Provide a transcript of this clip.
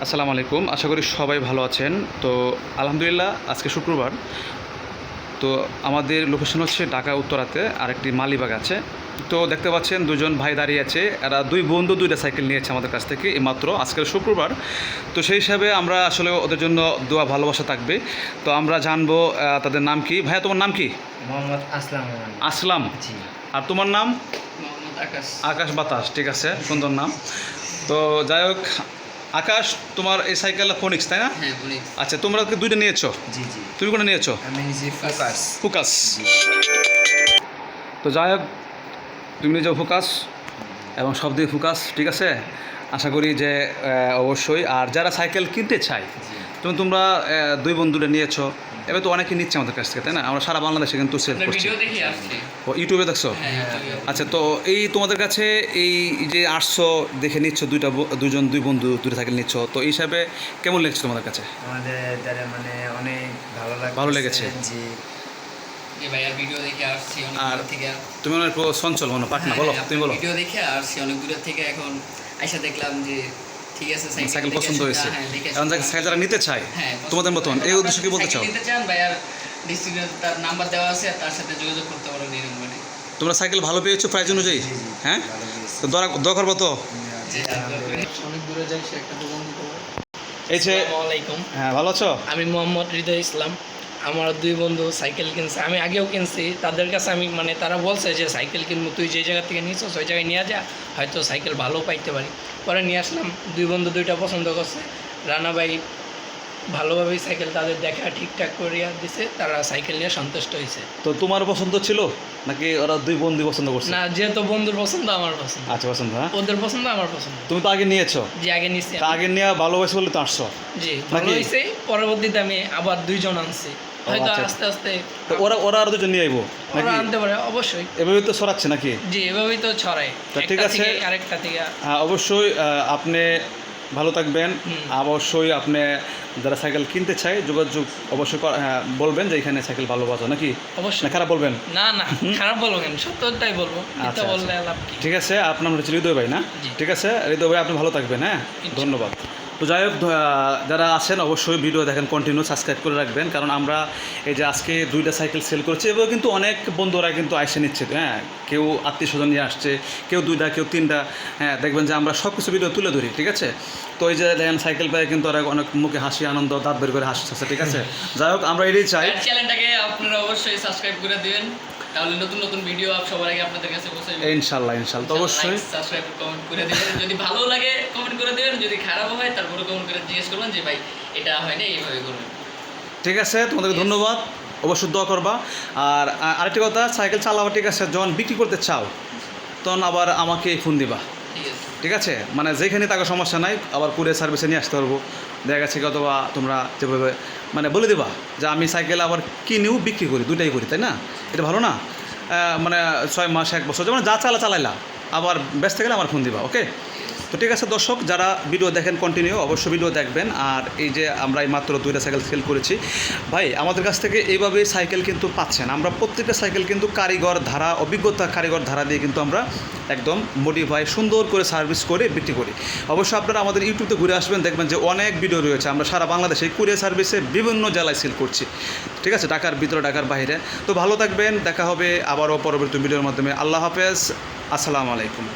আসসালামু আলাইকুম, আশা করি সবাই ভালো আছেন। তো আলহামদুলিল্লাহ, আজকে শুক্রবার। তো আমাদের লোকেশন হচ্ছে ঢাকা উত্তরাতে, আর একটি মালিবাগ আছে। তো দেখতে পাচ্ছেন দুজন ভাই দাঁড়িয়ে আছে, এরা দুই বন্ধু দুইটা সাইকেল নিয়েছে আমাদের কাছ থেকে এইমাত্র, আজকের শুক্রবার। তো সেই হিসাবে আমরা আসলে ওদের জন্য দোয়া ভালোবাসা থাকবে। তো আমরা জানবো তাদের নাম কি। ভাইয়া, তোমার নাম কি? মোহাম্মদ আসলাম। আসলাম। জি। আর তোমার নাম? মোহাম্মদ আকাশ। আকাশ বাতাস, ঠিক আছে, সুন্দর নাম। তো যাই হোক, আকাশ, তোমার এই সাইকেলটা ফোনিক্স, তাই না? হ্যাঁ, ফোনিক্স। আচ্ছা, তোমরা কি দুইটা নিয়েছো? জি জি। তুমি কোনটা নিয়েছো? আমি নিয়েছি ফোকাস। ফোকাস। তো যাই হোক, তুমি নিজেও ফোকাস এবং সব দিয়ে ফোকাস, ঠিক আছে। আশা করি যে অবশ্যই। আর যারা সাইকেল কিনতে চায়, তোমরা দুই বন্ধুটা নিয়েছো, এবার তো অনেকে নিচ্ছে আমাদের কাছ থেকে, তাই না? আমরা সারা বাংলাদেশে কিন্তু সেল করছি। ও ইউটিউবে দেখছো? আচ্ছা, তো এই তোমাদের কাছে এই যে আসছো, দেখে নিচ্ছ দুই বন্ধু দুটো সাইকেল নিচ্ছ, তো এই হিসাবে কেমন লেগেছে তোমাদের কাছে? আমাদের দ্বারা মানে অনেক ভালো লেগেছে। জি। ভিডিও দেখে আসছি অনেক আর দূর থেকে। তুমি অনেক চঞ্চল মনে পাক না, বলো, তুমি বলো। ভিডিও দেখে আসছি অনেক দূর থেকে, এখন আইসা দেখলাম যে ঠিক আছে, সাইকেল পছন্দ হয়েছে। এখন সাইকেল যারা নিতে চায় তোমাদের মতন, এই উদ্দেশ্যে কি বলতে চাও? নিতে চান ভাইয়ার ডিস্ট্রিবিউটর তার নাম্বার দেওয়া আছে, তার সাথে যোগাযোগ করতে পারো নিরঙ্গনে। তোমরা সাইকেল ভালো পেয়েছো প্রাইস অনুযায়ী? হ্যাঁ, তো দোয়া করবো তো। অনেক দূরে যাই, সে একটা দোকান দিতে পারে। এই যে, আসসালামু আলাইকুম। হ্যাঁ, ভালো আছো? আমি মোহাম্মদ হৃদয় ইসলাম। আমার দুই বন্ধু সাইকেল কিনছে, আমি আগেও কিনছি তাদের কাছে। আমি মানে তারা বলছে যে সাইকেল কিনবো, তুই যে জায়গা থেকে নিয়েছিস ওই জায়গায় নিয়ে যা, হয়তো সাইকেল ভালো পাইতে পারি। পরে নিয়ে আসলাম, দুই বন্ধু দুইটা পছন্দ করছে। রানা ভাই ভালোভাবেই সাইকেল তাদের দেখা ঠিকঠাক করিয়া দিছে, তারা সাইকেল নিয়ে সন্তুষ্ট হয়েছে। তো তোমার পছন্দ ছিল নাকি ওরা দুই বন্ধু পছন্দ করছে? না, যেহেতু বন্ধুর পছন্দ আমার পছন্দ। আচ্ছা, পছন্দ। হ্যাঁ, ওদের পছন্দ আমার পছন্দ। তুমি তো আগে নিয়েছো। যে আগে নিচ্ছি। আগে নিয়ে ভালোবাসে বলে তো আসছো। জি, ভালো হয়েছে। পরবর্তীতে আমি আবার দুইজন আনছি, হয়তো আচ্ছা। আস্তে আস্তে তো ওরা আর দুজন নিয়ে আইবো ওরা নাকি? আনতে পারে, অবশ্যই। এভাবে তো ছড়াচ্ছে নাকি? জি, এভাবেই তো ছড়ায়। তা ঠিক একটা আছে। থেকে আরেকটা থেকে। হ্যাঁ, অবশ্যই। আপনি ভালো থাকবেন। অবশ্যই আপনি যারা সাইকেল কিনতে চায় যোগাযোগ অবশ্যই বলবেন যে এখানে সাইকেল ভালো পাওয়া যায় নাকি? অবশ্যই। না খারাপ বলবেন? না না, খারাপ বলবো কেন, সত্যটাই বলবো। আচ্ছা, এটা বললে লাভ কি? ঠিক আছে। আপনার হচ্ছে হৃদয় ভাই, না? জি। ঠিক আছে হৃদয় ভাই, আপনি ভালো থাকবেন। হ্যাঁ, ধন্যবাদ। তো যাই হোক, যারা আছেন অবশ্যই ভিডিও দেখেন, কন্টিনিউ সাবস্ক্রাইব করে রাখবেন, কারণ আমরা এই যে আজকে দুইটা সাইকেল সেল করছি, এবার কিন্তু অনেক বন্ধুরা কিন্তু আইসে নিচ্ছে। হ্যাঁ, কেউ আত্মীয় স্বজন নিয়ে আসছে, কেউ দুইটা, কেউ তিনটা। হ্যাঁ, দেখবেন যে আমরা সব কিছু ভিডিও তুলে ধরি, ঠিক আছে। তো এই যে দেখেন সাইকেল পায়ে কিন্তু ওরা অনেক মুখে হাসি, আনন্দ, দাঁত বের করে হাসছে, ঠিক আছে। যাই হোক, আমরা এটাই চাই। চ্যানেলটাকে আপনারা অবশ্যই সাবস্ক্রাইব করে দিবেন, তাহলে নতুন নতুন ভিডিও সবার আগে আপনাদের কাছে পৌঁছে যাবে। ইনশাল্লাহ। তো অবশ্যই সাবস্ক্রাইব, কমেন্ট করে দিবেন। যদি ভালো লাগে কমেন্ট করে দিবেন, যদি খারাপ হয় তারপরে কমেন্ট করে জিজ্ঞেস করবেন যে ভাই এটা হয় না, এইভাবে করবেন। ঠিক আছে, তোমাদেরকে ধন্যবাদ। অবশ্যই দোয়া করবা। আর আরেকটি কথা, সাইকেল চালাবা, ঠিক আছে, যখন বিক্রি করতে চাও তখন আবার আমাকে ফোন দিবা, ঠিক আছে। ঠিক আছে। মানে যেখানে তাকে সমস্যা নাই, আবার কুরিয়ার সার্ভিসে নিয়ে আসতে পারবো। দেখা গেছে কি, অথবা তোমরা যেভাবে মানে বলে দেবা যে আমি সাইকেল আবার কিনেও বিক্রি করি, দুটাই করি, তাই না? এটা ভালো না? মানে 6 মাস 1 বছর যেমন যা চালাইলা, আবার ব্যস্ত গেলে আমার ফোন দিবা, ওকে? তো ঠিক আছে দর্শক, যারা ভিডিও দেখেন কন্টিনিউ অবশ্যই ভিডিও দেখবেন। আর এই যে আমরা এই মাত্র দুইটা সাইকেল সেল করেছি ভাই, আমাদের কাছ থেকে এইভাবে সাইকেল কিন্তু পাচ্ছেন। আমরা প্রত্যেকটা সাইকেল কিন্তু অভিজ্ঞতা কারিগর ধারা দিয়ে কিন্তু আমরা একদম মডিফাই সুন্দর করে সার্ভিস করে বিক্রি করি। অবশ্যই আপনারা আমাদের ইউটিউবে ঘুরে আসবেন, দেখবেন যে অনেক ভিডিও রয়েছে। আমরা সারা বাংলাদেশে কুরিয়ার সার্ভিসে বিভিন্ন জেলায় সেল করছি, ঠিক আছে, ঢাকার ভিতরে, ঢাকার বাইরে। তো ভালো থাকবেন, দেখা হবে আবারও পরবর্তী ভিডিওর মাধ্যমে। আল্লাহ হাফেজ, আসসালামু আলাইকুম।